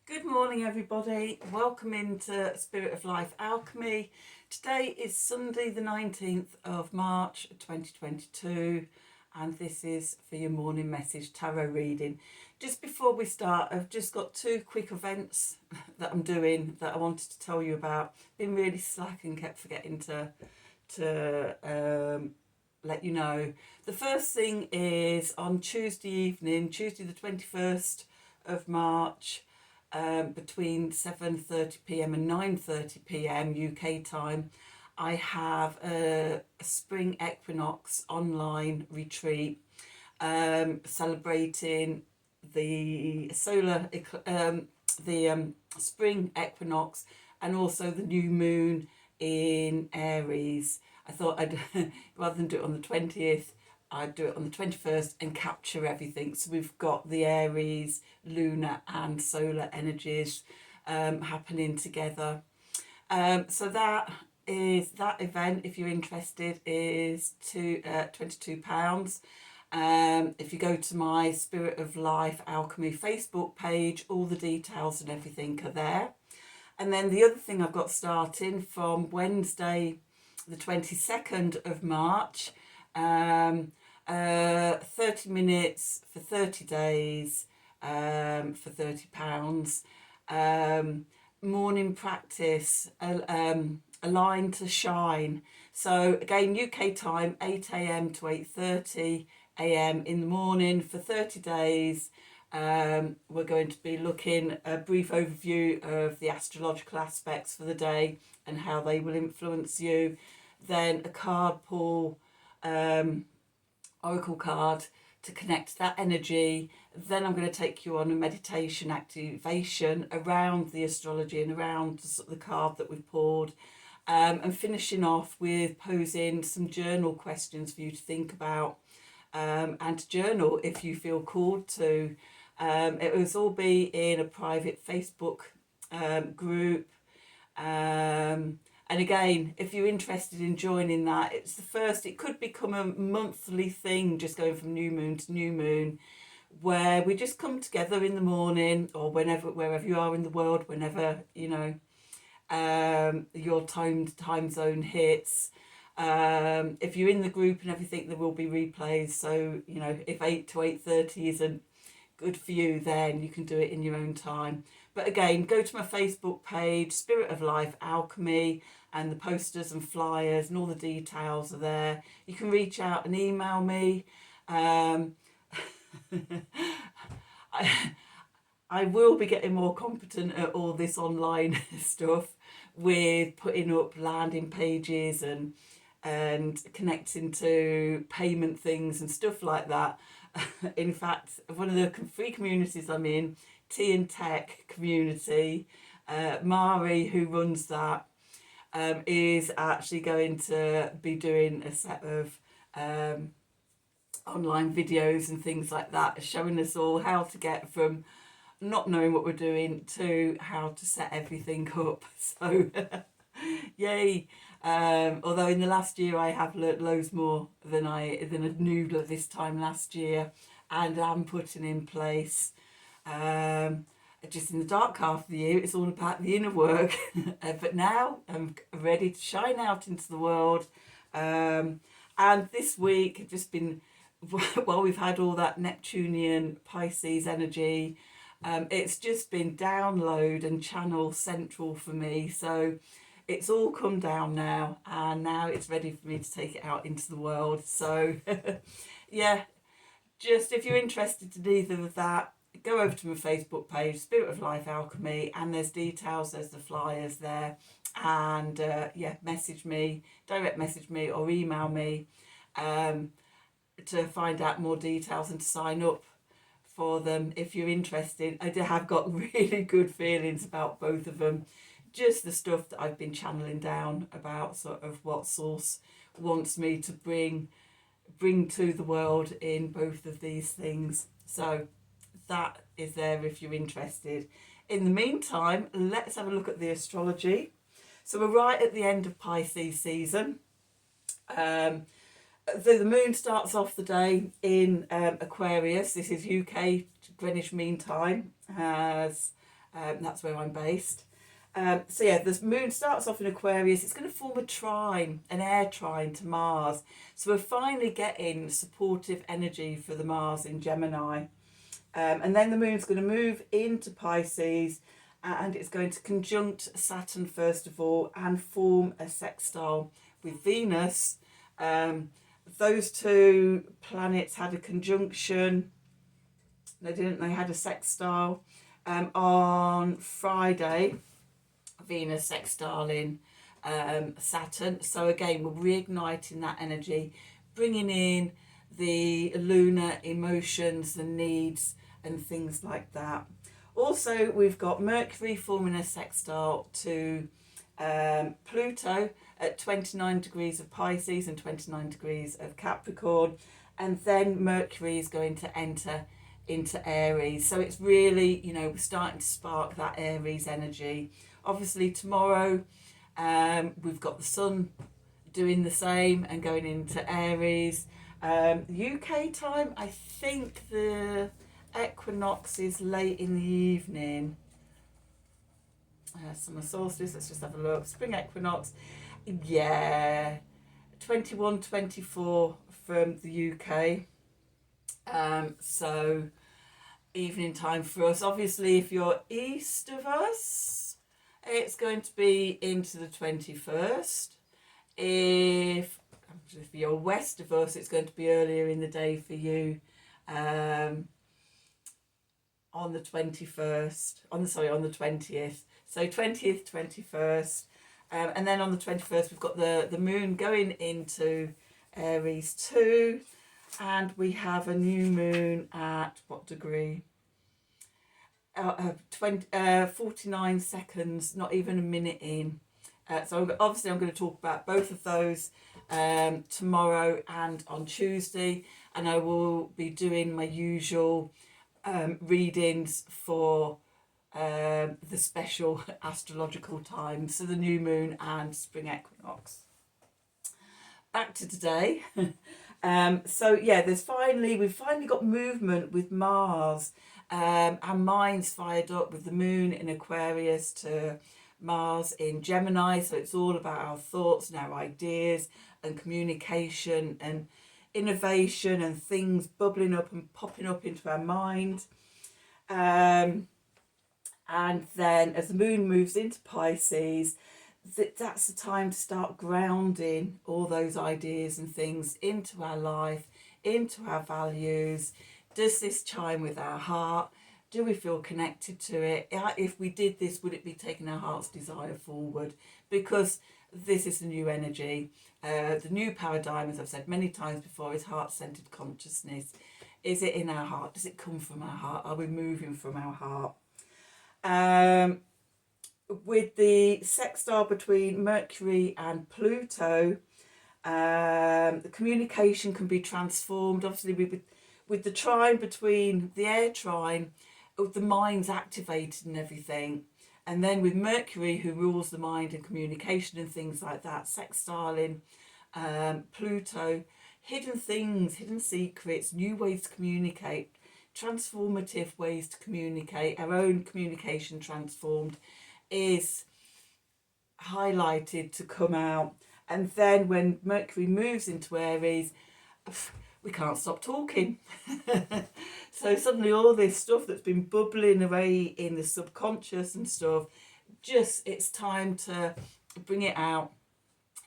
Good morning, everybody. Welcome into Spirit of Life Alchemy. Today is Sunday, the 19th of March 2022, and this is for your morning message tarot reading. Just before we start, I've just got two quick events that I'm doing that I wanted to tell you about. Been really slack and kept forgetting to let you know. The first thing is on Tuesday evening, Tuesday the 21st of March, between 7:30 p.m. and 9:30 p.m. UK time, I have a spring equinox online retreat, celebrating the spring equinox and also the new moon in Aries. I thought I'd rather than do it on the 20th, I'd do it on the 21st and capture everything. So we've got the Aries, lunar and solar energies happening together. So that event, if you're interested, is £22. If you go to my Spirit of Life Alchemy Facebook page, all the details and everything are there. And then the other thing I've got starting from Wednesday, the 22nd of March, 30 minutes for 30 days for £30. Morning practice, align to shine. So again, UK time, 8 a.m. to 8:30 a.m. in the morning for 30 days. We're going to be looking at a brief overview of the astrological aspects for the day and how they will influence you. Then a card pull, oracle card to connect that energy. Then I'm going to take you on a meditation activation around the astrology and around the card that we've pulled, and finishing off with posing some journal questions for you to think about, and to journal if you feel called to. It will all be in a private Facebook group. And again, if you're interested in joining that, it could become a monthly thing, just going from new moon to new moon, where we just come together in the morning or wherever you are in the world, whenever, your time zone hits. If you're in the group and everything, there will be replays. So, if 8 to 8:30 isn't good for you, then you can do it in your own time. But again, go to my Facebook page, Spirit of Life Alchemy, and the posters and flyers and all the details are there. You can reach out and email me. I will be getting more competent at all this online stuff, with putting up landing pages and connecting to payment things and stuff like that. In fact, one of the free communities I'm in, Tea and Tech community, Mari, who runs that, is actually going to be doing a set of online videos and things like that, showing us all how to get from not knowing what we're doing to how to set everything up. So yay. Although in the last year I have learnt loads more than I knew this time last year, and I'm putting in place, just in the dark half of the year, it's all about the inner work. But now I'm ready to shine out into the world. And this week, I've just been, while we've had all that Neptunian Pisces energy, it's just been download and channel central for me. So it's all come down now, and now it's ready for me to take it out into the world. So yeah, just if you're interested in either of that, go over to my Facebook page, Spirit of Life Alchemy, and there's details, there's the flyers there. And direct message me or email me to find out more details and to sign up for them if you're interested. I have got really good feelings about both of them. Just the stuff that I've been channeling down about sort of what source wants me to bring to the world in both of these things. So that is there if you're interested. In the meantime, let's have a look at the astrology. So we're right at the end of Pisces season. The moon starts off the day in Aquarius. This is UK Greenwich Mean Time, as That's where I'm based. So yeah, the moon starts off in Aquarius. It's going to form a trine, an air trine to Mars. So we're finally getting supportive energy for the Mars in Gemini. And then the moon's going to move into Pisces, and it's going to conjunct Saturn first of all and form a sextile with Venus. Those two planets had a conjunction. They didn't, they had a sextile on Friday, Venus sextiling Saturn. So again, we're reigniting that energy, bringing in the lunar emotions, the needs and things like that. Also, we've got Mercury forming a sextile to Pluto at 29 degrees of Pisces and 29 degrees of Capricorn. And then Mercury is going to enter into Aries. So it's really, you know, we're starting to spark that Aries energy. Obviously tomorrow we've got the sun doing the same and going into Aries. UK time, I think the equinox is late in the evening. Summer solstice, let's just have a look. Spring equinox, yeah, 21:24 from the UK. So evening time for us. Obviously, if you're east of us, it's going to be into the 21st. If you're west of us, it's going to be earlier in the day for you. On the 21st, on the 20th. So 20th, 21st. And then on the 21st, we've got the moon going into Aries too. And we have a new moon at what degree? 49 seconds, not even a minute in. So obviously I'm going to talk about both of those tomorrow and on Tuesday. And I will be doing my usual readings for the special astrological times, so the new moon and spring equinox. Back to today. So yeah, we've finally got movement with Mars. Our mind's fired up with the moon in Aquarius to Mars in Gemini. So it's all about our thoughts and our ideas and communication and innovation and things bubbling up and popping up into our mind. And then as the moon moves into Pisces, that's the time to start grounding all those ideas and things into our life, into our values. Does this chime with our heart? Do we feel connected to it? If we did this, would it be taking our heart's desire forward? Because this is the new energy. The new paradigm, as I've said many times before, is heart-centered consciousness. Is it in our heart? Does it come from our heart? Are we moving from our heart? With the sextile between Mercury and Pluto, the communication can be transformed. Obviously, with the trine between the air trine, the mind's activated and everything. And then with Mercury, who rules the mind and communication and things like that, sextiling Pluto, hidden things, hidden secrets, new ways to communicate, transformative ways to communicate, our own communication transformed, is highlighted to come out. And then when Mercury moves into Aries, we can't stop talking. So suddenly all this stuff that's been bubbling away in the subconscious and stuff, it's time to bring it out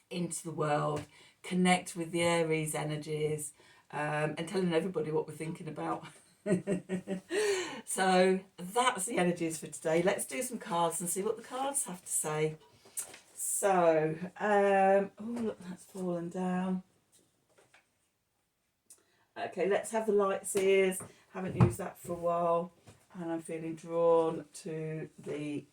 into the world, connect with the Aries energies, and telling everybody what we're thinking about. So that's the energies for today. Let's do some cards and see what the cards have to say. So, oh look, that's fallen down. Okay, let's have the light seers. Haven't used that for a while, and I'm feeling drawn to the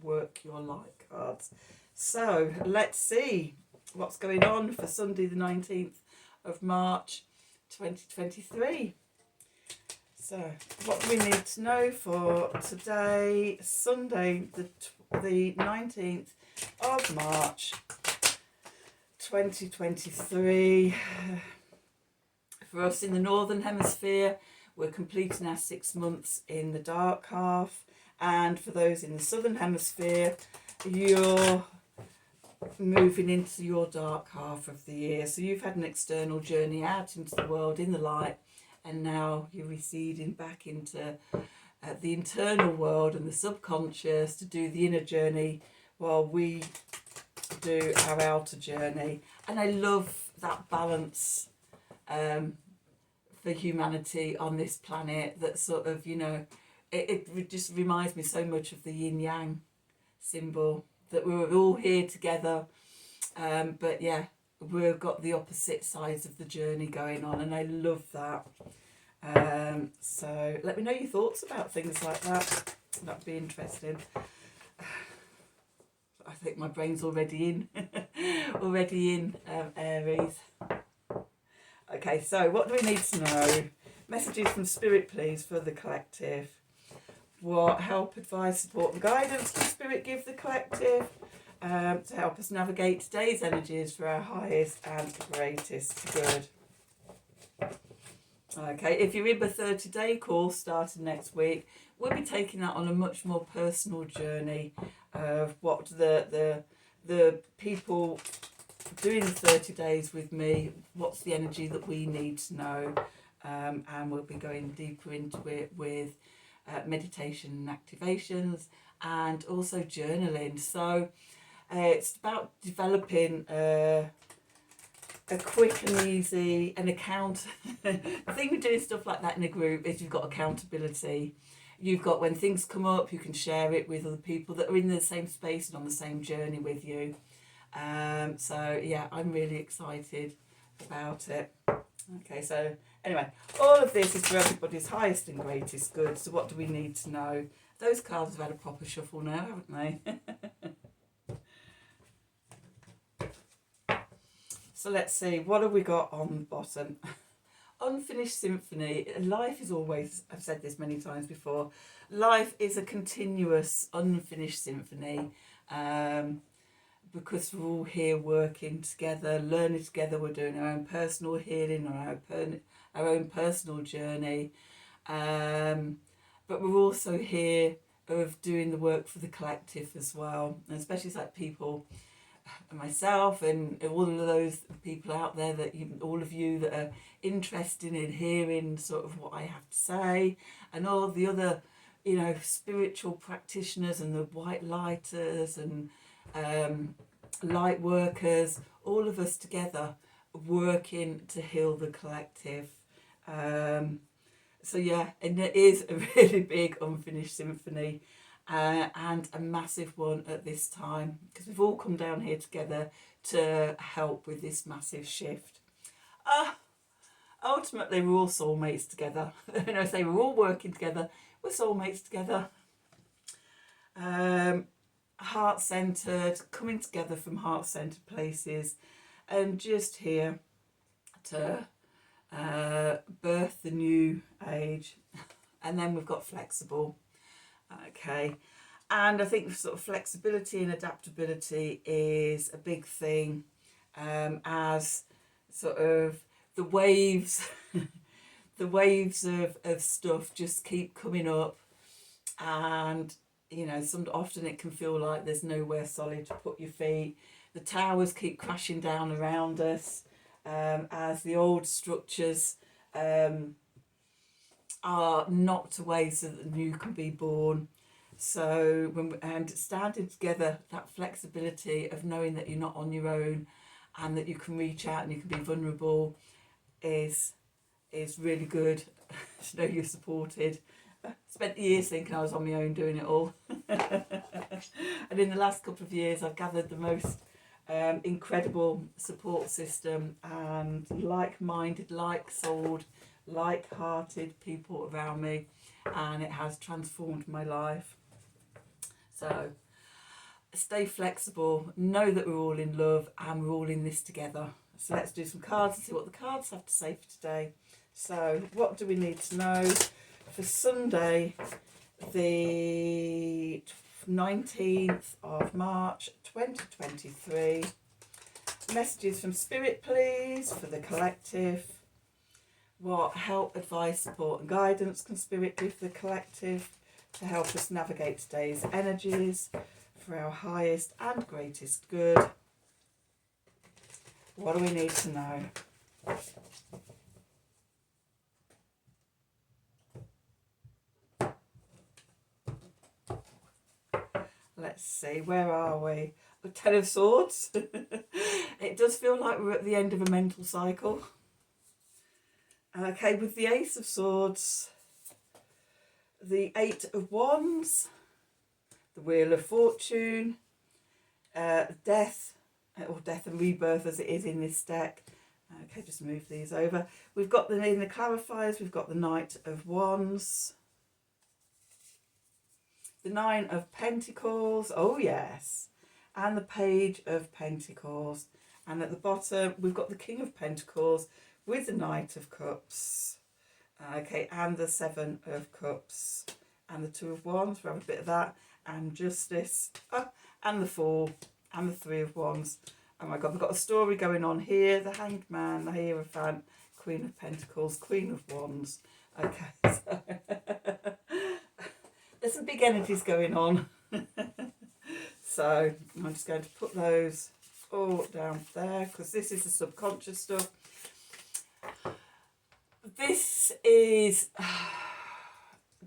work your light cards. So let's see what's going on for Sunday the 19th of March 2023. So what do we need to know for today, Sunday the 19th of March 2023? For us in the Northern Hemisphere, we're completing our 6 months in the dark half, And for those in the southern hemisphere, you're moving into your dark half of the year. So you've had an external journey out into the world in the light, and now you're receding back into the internal world and the subconscious to do the inner journey while we do our outer journey. And I love that balance for humanity on this planet, that sort of, you know, it just reminds me so much of the yin yang symbol, that we were all here together, but yeah, we've got the opposite sides of the journey going on, and I love that. So let me know your thoughts about things like that. That'd be interesting. I think my brain's already in, Aries. Okay, so what do we need to know? Messages from Spirit, please, for the collective. What help, advice, support and guidance can Spirit give the collective to help us navigate today's energies for our highest and greatest good? Okay, if you're in the 30-day course starting next week, we'll be taking that on a much more personal journey of what the people doing the 30 days with me, what's the energy that we need to know, and we'll be going deeper into it with meditation and activations, and also journaling. So it's about developing a quick and easy and the thing with doing stuff like that in a group is you've got accountability. You've got, when things come up, you can share it with other people that are in the same space and on the same journey with you. So yeah, I'm really excited about it. Okay, so anyway, all of this is for everybody's highest and greatest good. So what do we need to know? Those cards have had a proper shuffle now, haven't they? So let's see, what have we got on the bottom? Unfinished symphony. Life is always, I've said this many times before, life is a continuous unfinished symphony, because we're all here working together, learning together. We're doing our own personal healing, or our own personal journey, but we're also here of doing the work for the collective as well, and especially it's like people, myself and all of those people out there, that all of you that are interested in hearing sort of what I have to say, and all of the other, you know, spiritual practitioners and the white lighters and light workers, all of us together working to heal the collective. So yeah, and it is a really big unfinished symphony, and a massive one at this time, because we've all come down here together to help with this massive shift. Ultimately, we're all soulmates together. When I say we're all working together, we're soulmates together. Heart-centered, coming together from heart-centered places, and just here to birth the new age. And then we've got flexible. Okay, and I think sort of flexibility and adaptability is a big thing, as sort of the waves the waves of stuff just keep coming up, and you know, often it can feel like there's nowhere solid to put your feet. The towers keep crashing down around us, as the old structures are knocked away so that the new can be born. So and standing together, that flexibility of knowing that you're not on your own, and that you can reach out and you can be vulnerable, is really good. To know you're supported. I spent years thinking I was on my own doing it all. And in the last couple of years I've gathered the most incredible support system and like-minded, like-souled, like-hearted people around me, and it has transformed my life. So stay flexible, know that we're all in love and we're all in this together. So let's do some cards and see what the cards have to say for today. So what do we need to know for Sunday, the 19th of March 2023? Messages from Spirit, please, for the collective. What help, advice, support and guidance can Spirit give the collective to help us navigate today's energies for our highest and greatest good. What do we need to know? Let's see, where are we? The Ten of Swords. It does feel like we're at the end of a mental cycle. Okay, with the Ace of Swords, the Eight of Wands, the Wheel of Fortune, Death, or Death and Rebirth as it is in this deck. Okay, just move these over. We've got in the clarifiers, we've got the Knight of Wands, the Nine of Pentacles, oh yes, and the Page of Pentacles. And at the bottom, we've got the King of Pentacles with the Knight of Cups, okay, and the Seven of Cups, and the Two of Wands, we have a bit of that, and Justice, and the Fool, and the Three of Wands. Oh my God, we've got a story going on here, the Hanged Man, the Hierophant, Queen of Pentacles, Queen of Wands. Okay, so there's some big energies going on. So I'm just going to put those all down there because this is the subconscious stuff. This is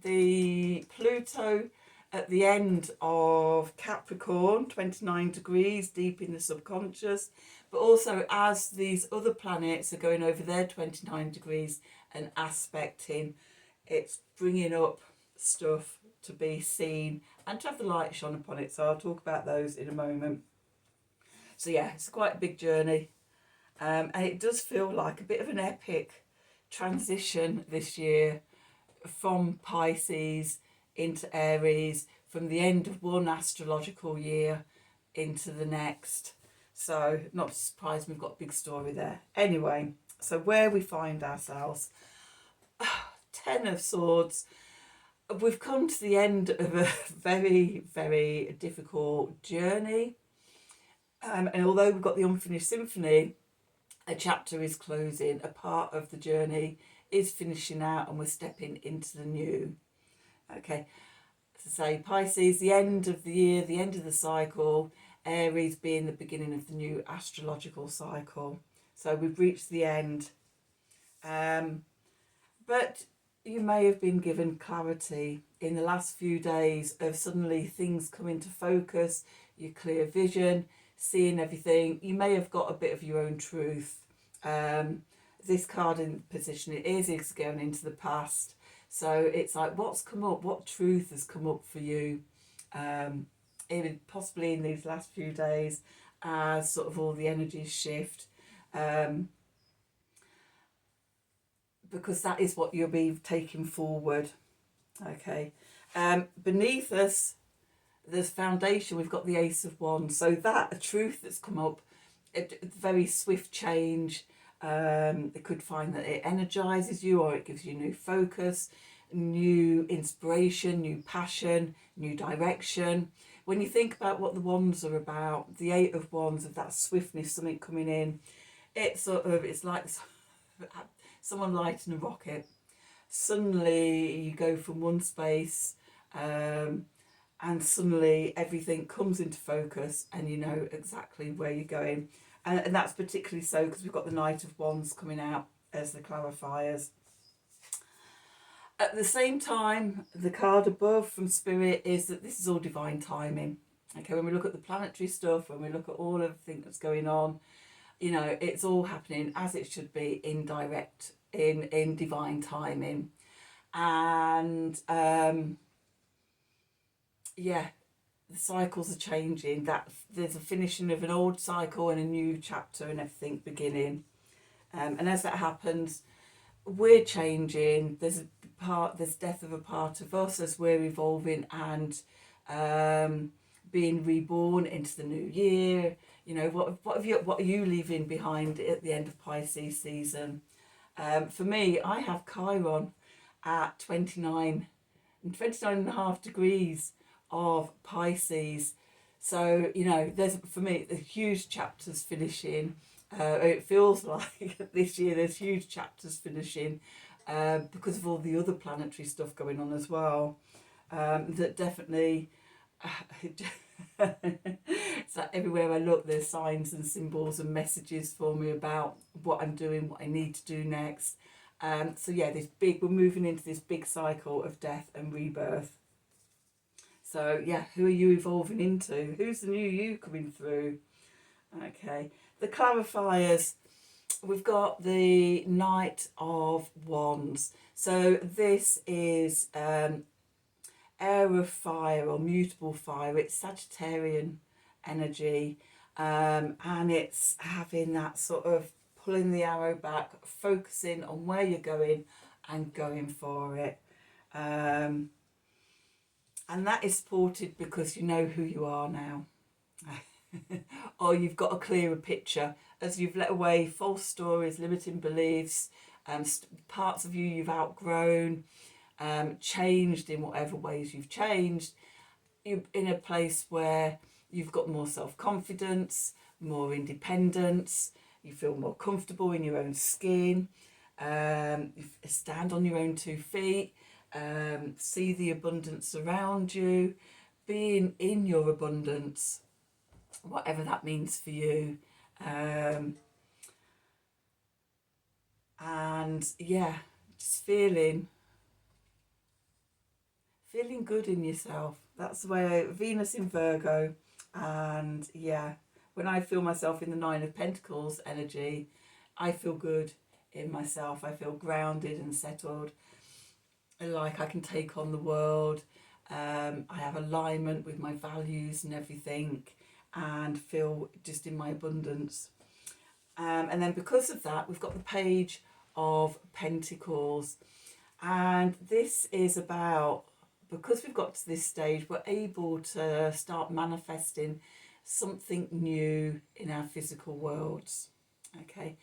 the Pluto at the end of Capricorn, 29 degrees deep in the subconscious, but also as these other planets are going over their 29 degrees and aspecting, it's bringing up stuff to be seen and to have the light shone upon it. So I'll talk about those in a moment. So yeah, it's quite a big journey, and it does feel like a bit of an epic transition this year from Pisces into Aries, from the end of one astrological year into the next. So not surprised we've got a big story there. Anyway, so where we find ourselves, Ten of Swords, we've come to the end of a very, very difficult journey. And although we've got the unfinished symphony, a chapter is closing, a part of the journey is finishing out, and we're stepping into the new. Okay, to say Pisces, the end of the year, the end of the cycle, Aries being the beginning of the new astrological cycle. So we've reached the end. But you may have been given clarity in the last few days of suddenly things come into focus, your clear vision, seeing everything. You may have got a bit of your own truth. This card in position, it is going into the past. So it's like, what's come up? What truth has come up for you? Even possibly in these last few days as sort of all the energies shift. Because that is what you'll be taking forward. Okay. Beneath us, there's foundation. We've got the Ace of Wands. So that, a truth that's come up, a very swift change. It could find that it energizes you, or it gives you new focus, new inspiration, new passion, new direction. When you think about what the wands are about, the Eight of Wands, of that swiftness, something coming in, it's like someone lighting a rocket. Suddenly you go from one space, and suddenly everything comes into focus, and you know exactly where you're going. And that's particularly so because we've got the Knight of Wands coming out as the clarifiers. At the same time, the card above from Spirit is that this is all divine timing. Okay, when we look at the planetary stuff, when we look at all of the things that's going on, you know, it's all happening as it should be, in divine timing. And yeah, the cycles are changing. That there's a finishing of an old cycle and a new chapter and everything beginning. And as that happens, we're changing. There's death of a part of us as we're evolving and being reborn into the new year. You know, what are you leaving behind at the end of Pisces season? For me, I have Chiron at 29 and a half degrees of Pisces. So, you know, there's, for me, the huge chapters finishing. It feels like this year there's huge chapters finishing because of all the other planetary stuff going on as well. that definitely, it's like everywhere I look there's signs and symbols and messages for me about what I'm doing, what I need to do next. So yeah, we're moving into this big cycle of death and rebirth. So yeah, who are you evolving into? Who's the new you coming through? Okay, the clarifiers. We've got the Knight of Wands. So this is air of fire or mutable fire. It's Sagittarian energy, and it's having that sort of pulling the arrow back, focusing on where you're going and going for it. And that is supported because you know who you are now. Or you've got a clearer picture as you've let away false stories, limiting beliefs, parts of you've outgrown, changed in whatever ways you've changed. You're in a place where you've got more self-confidence, more independence, you feel more comfortable in your own skin, you stand on your own 2 feet, see the abundance around you, being in your abundance, whatever that means for you. And yeah, just feeling good in yourself. That's the way Venus in Virgo. And yeah, when I feel myself in the 9 of Pentacles energy, I feel good in myself. I feel grounded and settled, like I can take on the world. I have alignment with my values and everything, and feel just in my abundance. And then because of that, we've got the Page of Pentacles. And this is about, because we've got to this stage, we're able to start manifesting something new in our physical worlds. Okay.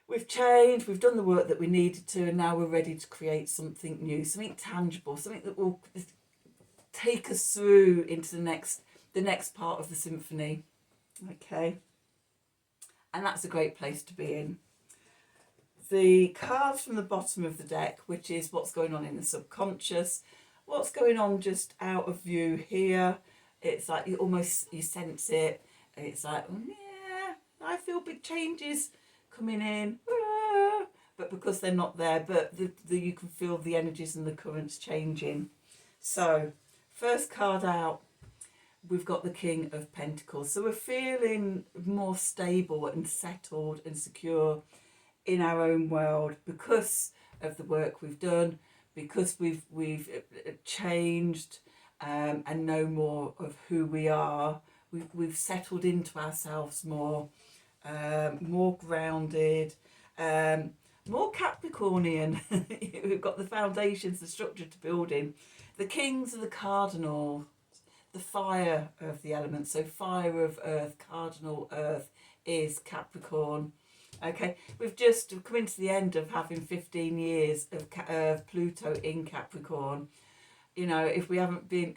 We've changed, we've done the work that we needed to, and now we're ready to create something new, something tangible, something that will take us through into the next part of the symphony. Okay. And that's a great place to be in. The cards from the bottom of the deck, which is what's going on in the subconscious, what's going on just out of view here. It's like you sense it. It's like, yeah, I feel big changes coming in. But because they're not there, but you can feel the energies and the currents changing. So, first card out, we've got the King of Pentacles. So we're feeling more stable and settled and secure in our own world because of the work we've done, because we've changed, and know more of who we are. We've settled into ourselves more, more grounded, more Capricornian. We've got the foundations, the structure to build in. The Kings are the cardinal, the fire of the element. So fire of earth, cardinal earth is Capricorn. Okay, we've just come into the end of having 15 years of Pluto in Capricorn. You know, if we haven't been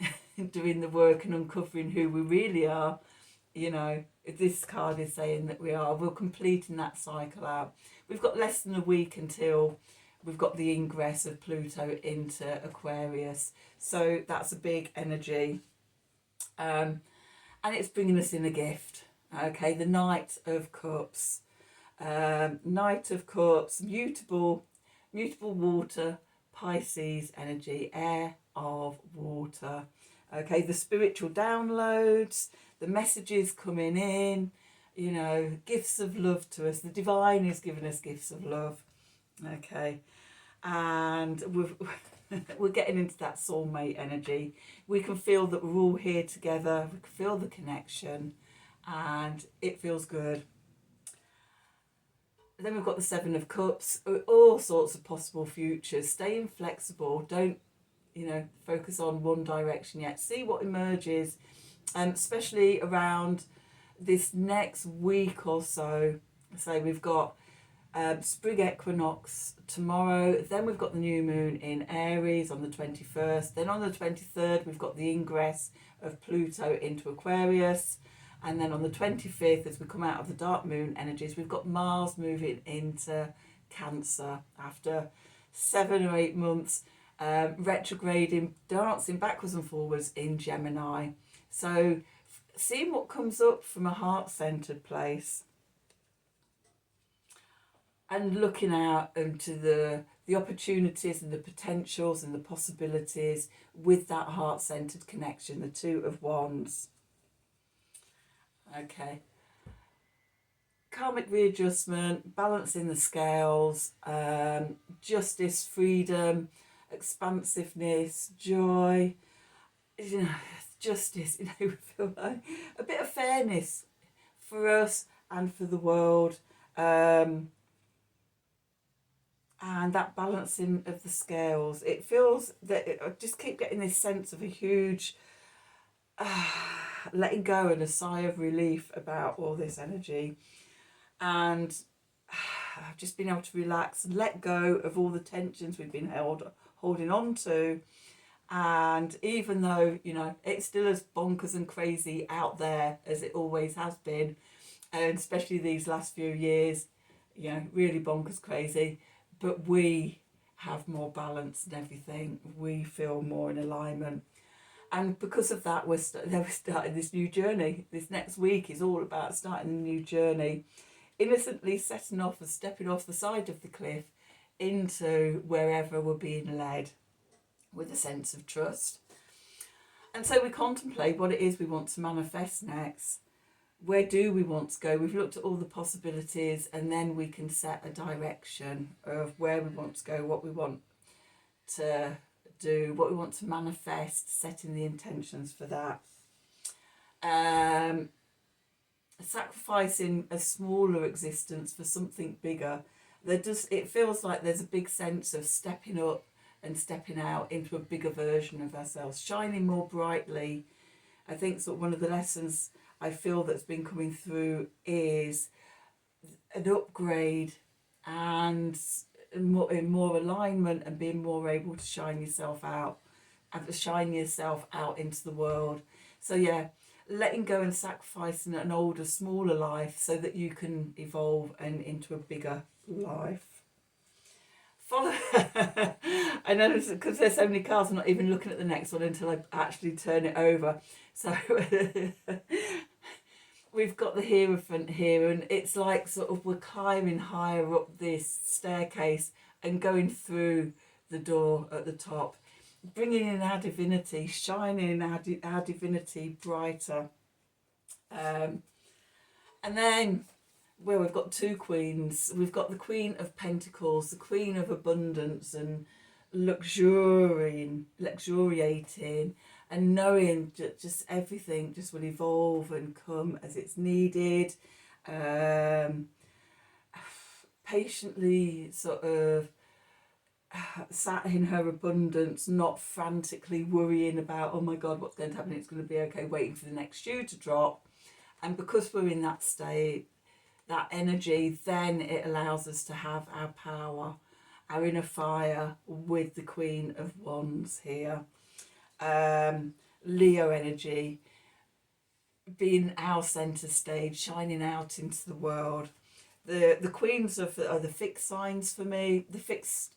doing the work and uncovering who we really are, you know, this card is saying that we're completing that cycle out. We've got less than a week until we've got the ingress of Pluto into Aquarius. So that's a big energy. And it's bringing us in a gift. Okay, the Knight of Cups. Knight of Cups, mutable water, Pisces energy, air of water. Okay, the spiritual downloads, the messages coming in, you know, gifts of love to us. The divine is giving us gifts of love. Okay, and we're getting into that soulmate energy. We can feel that we're all here together. We can feel the connection, and it feels good. Then we've got the Seven of Cups, all sorts of possible futures. Staying flexible. Don't, you know, focus on one direction yet. See what emerges, especially around this next week or so. So we've got spring equinox tomorrow. Then we've got the new moon in Aries on the 21st. Then on the 23rd, we've got the ingress of Pluto into Aquarius. And then on the 25th, as we come out of the dark moon energies, we've got Mars moving into Cancer after 7 or 8 months retrograding, dancing backwards and forwards in Gemini. So seeing what comes up from a heart-centered place and looking out into the opportunities and the potentials and the possibilities with that heart-centered connection, the Two of Wands. Okay. Karmic readjustment, balancing the scales, justice, freedom, expansiveness, joy, justice, we feel like a bit of fairness for us and for the world, and that balancing of the scales. It feels that I just keep getting this sense of a huge letting go and a sigh of relief about all this energy, and I've just been able to relax and let go of all the tensions we've been holding on to. And even though, it's still as bonkers and crazy out there as it always has been, and especially these last few years, really bonkers crazy, but we have more balance and everything. We feel more in alignment. And because of that, we're starting this new journey. This next week is all about starting a new journey, innocently setting off and stepping off the side of the cliff into wherever we're being led, with a sense of trust. And so we contemplate what it is we want to manifest next. Where do we want to go? We've looked at all the possibilities, and then we can set a direction of where we want to go, what we want to do, what we want to manifest, setting the intentions for that. Sacrificing a smaller existence for something bigger. It feels like there's a big sense of stepping up and stepping out into a bigger version of ourselves, shining more brightly. I think sort of one of the lessons I feel that's been coming through is an upgrade and in more alignment, and being more able to shine yourself out into the world. So yeah, letting go and sacrificing an older, smaller life so that you can evolve and into a bigger life. I know, because there's so many cards, I'm not even looking at the next one until I actually turn it over. So we've got the Hierophant here, and it's like sort of we're climbing higher up this staircase and going through the door at the top, bringing in our divinity, shining our divinity brighter. And then, well, we've got two queens. We've got the Queen of Pentacles, the Queen of Abundance and luxuriating and knowing just everything just will evolve and come as it's needed. Patiently sort of sat in her abundance, not frantically worrying about, oh my God, what's going to happen? It's going to be okay, waiting for the next shoe to drop. And because we're in that state, that energy, then it allows us to have our power, our inner fire with the Queen of Wands here. Leo energy, being our centre stage, shining out into the world. The queens are the fixed signs for me, the fixed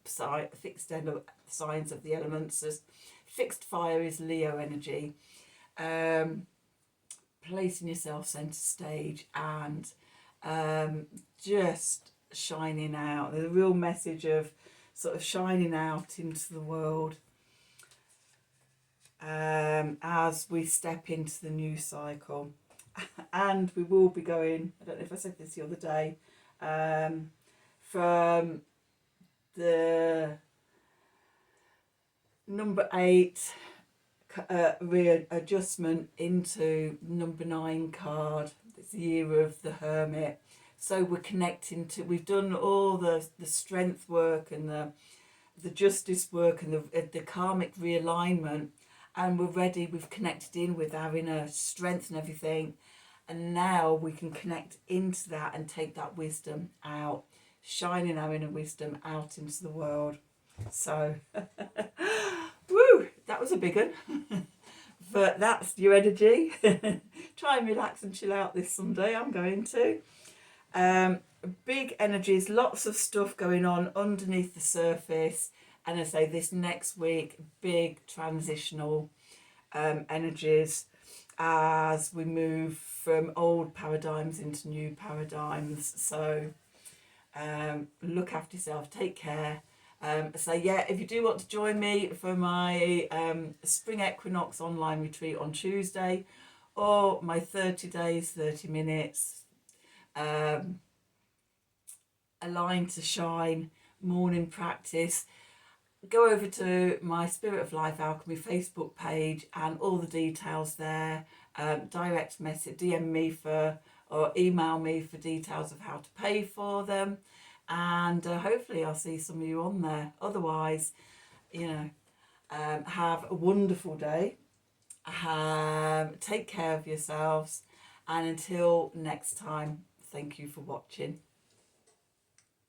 signs of the elements. Fixed fire is Leo energy. Placing yourself centre stage and just shining out. The real message of sort of shining out into the world as we step into the new cycle. And we will be going, I don't know if I said this the other day, from the number 8 readjustment into number 9 card. It's the year of the Hermit. So we're connecting to, we've done all the strength work and the justice work and the karmic realignment, and we're ready. We've connected in with our inner strength and everything, and now we can connect into that and take that wisdom out, shining our inner wisdom out into the world. So woo, that was a big one. But that's your energy. Try and relax and chill out this Sunday. I'm going to. Big energies, lots of stuff going on underneath the surface, And I say this next week, big transitional energies as we move from old paradigms into new paradigms. So look after yourself, take care. So yeah, if you do want to join me for my spring equinox online retreat on Tuesday, or my 30 days 30 minutes align to shine morning practice, go over to my Spirit of Life Alchemy Facebook page and all the details there. Direct message, DM me for, or email me for details of how to pay for them, and hopefully I'll see some of you on there. Otherwise, have a wonderful day. Take care of yourselves, and until next time, thank you for watching.